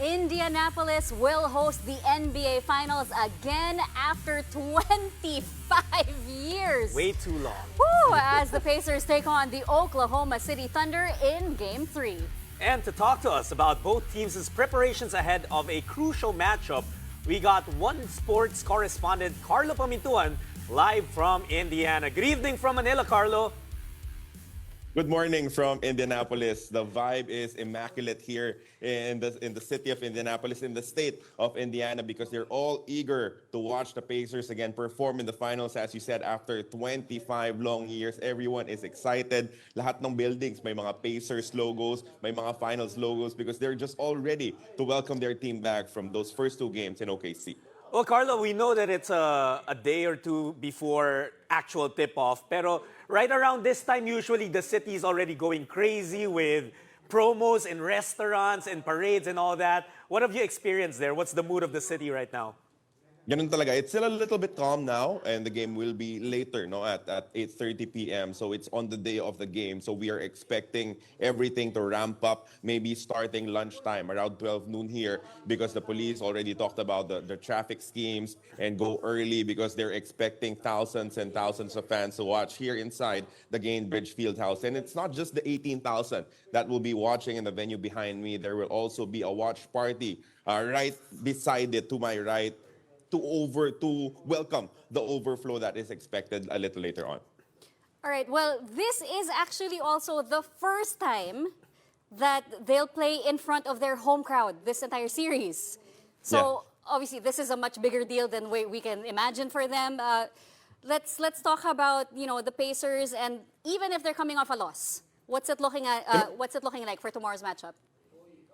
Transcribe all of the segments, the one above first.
Indianapolis will host the NBA Finals again after 25 years. Way too long. Woo, as the Pacers take on the Oklahoma City Thunder in Game 3. And to talk to us about both teams' preparations ahead of a crucial matchup, we got one sports correspondent, Carlo Pamintuan, live from Indiana. Good evening from Manila, Carlo. Good morning from Indianapolis. The vibe is immaculate here in the city of Indianapolis, in the state of Indiana, because they're all eager to watch the Pacers again perform in the finals. As you said, after 25 long years, everyone is excited. Lahat ng buildings may mga Pacers logos, may mga finals logos, because they're just all ready to welcome their team back from those first two games in OKC. Well, Carlo, we know that it's a day or two before actual tip-off, pero right around this time, usually the city is already going crazy with promos in restaurants and parades and all that. What have you experienced there? What's the mood of the city right now? Ganun talaga. It's still a little bit calm now, and the game will be later, no, at 8:30 p.m. So it's on the day of the game. So we are expecting everything to ramp up, maybe starting lunchtime, around 12 noon here, because the police already talked about the traffic schemes and go early because they're expecting thousands and thousands of fans to watch here inside the Gainbridge Fieldhouse. And it's not just the 18,000 that will be watching in the venue behind me. There will also be a watch party right beside it to my right, to welcome the overflow that is expected a little later on. All right, well, this is actually also the first time that they'll play in front of their home crowd this entire series. So obviously this is a much bigger deal than we can imagine for them. Let's talk about, you know, the Pacers, and even if they're coming off a loss, what's it looking like for tomorrow's matchup?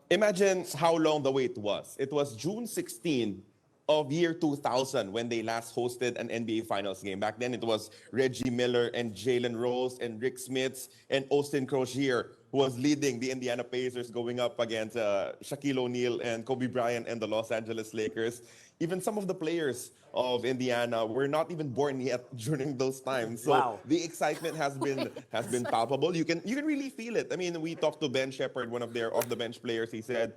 Imagine how long the wait was. It was June 16 of year 2000 when they last hosted an NBA Finals game. Back then, it was Reggie Miller and Jalen Rose and Rick Smits and Austin Crozier who was leading the Indiana Pacers going up against Shaquille O'Neal and Kobe Bryant and the Los Angeles Lakers. Even some of the players of Indiana were not even born yet during those times. So wow. The excitement has been palpable. You can really feel it. I mean, we talked to Ben Shepherd, one of their off-the-bench players. He said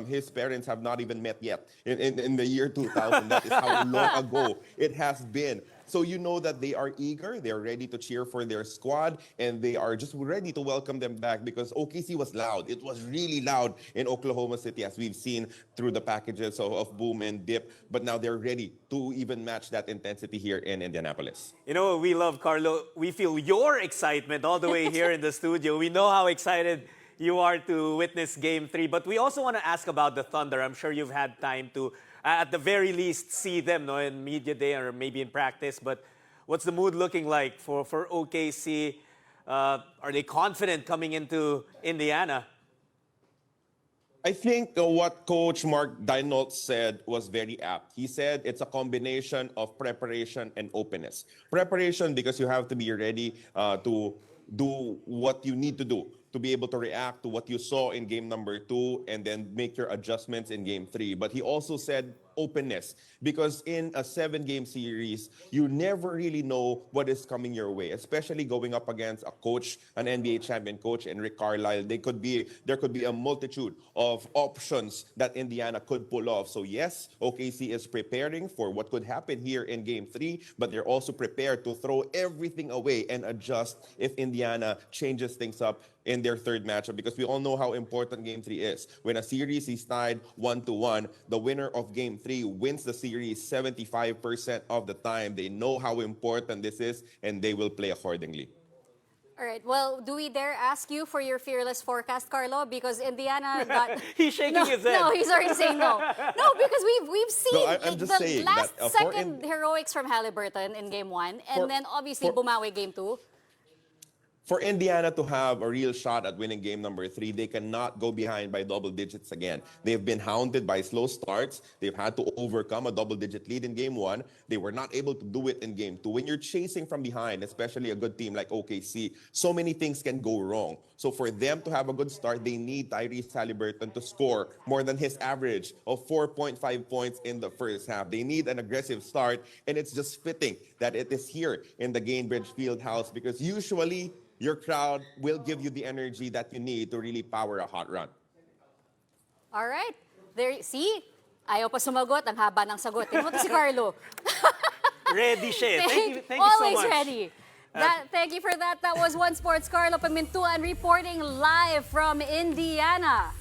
his parents have not even met yet in the year 2000. That is how long ago it has been. So you know that they are eager, they're ready to cheer for their squad, and they are just ready to welcome them back, because OKC was loud. It was really loud in Oklahoma City, as we've seen through the packages of boom and dip. But now they're ready to even match that intensity here in Indianapolis. You know what we love, Carlo? We feel your excitement all the way here in the studio. We know how excited you are to witness Game 3, but we also want to ask about the Thunder. I'm sure you've had time to, at the very least, see them, no, in media day or maybe in practice. But what's the mood looking like for OKC? Are they confident coming into Indiana? I think what Coach Mark Daigneault said was very apt. He said it's a combination of preparation and openness. Preparation because you have to be ready to do what you need to do to be able to react to what you saw in game number 2 and then make your adjustments in game 3. But he also said openness, because in a 7-game series, you never really know what is coming your way, especially going up against a coach, an NBA champion coach, and Rick Carlisle. There could be a multitude of options that Indiana could pull off. So yes, OKC is preparing for what could happen here in game 3, but they're also prepared to throw everything away and adjust if Indiana changes things up in their third matchup, because we all know how important Game 3 is. When a series is tied 1-1, the winner of Game 3 wins the series 75% of the time. They know how important this is, and they will play accordingly. All right, well, do we dare ask you for your fearless forecast, Carlo? Because Indiana got... He's shaking his head. No, he's already saying no. No, because we've seen I'm just the saying last that, second heroics from Halliburton in Game 1, and then obviously bumawi Game 2. For Indiana to have a real shot at winning game number 3, they cannot go behind by double digits again. They've been hounded by slow starts. They've had to overcome a double-digit lead in game 1. They were not able to do it in game 2. When you're chasing from behind, especially a good team like OKC, so many things can go wrong. So for them to have a good start, they need Tyrese Halliburton to score more than his average of 4.5 points in the first half. They need an aggressive start, and it's just fitting that it is here in the Gainbridge Fieldhouse, because usually your crowd will give you the energy that you need to really power a hot run. All right. There, see? Ayaw pa sumagot. Ang haba ng sagot. Tingnan mo to si Carlo. Ready siya. Thank you so Always much. ready. Thank you for that. That was One Sports' Carlo Pamintuan reporting live from Indiana.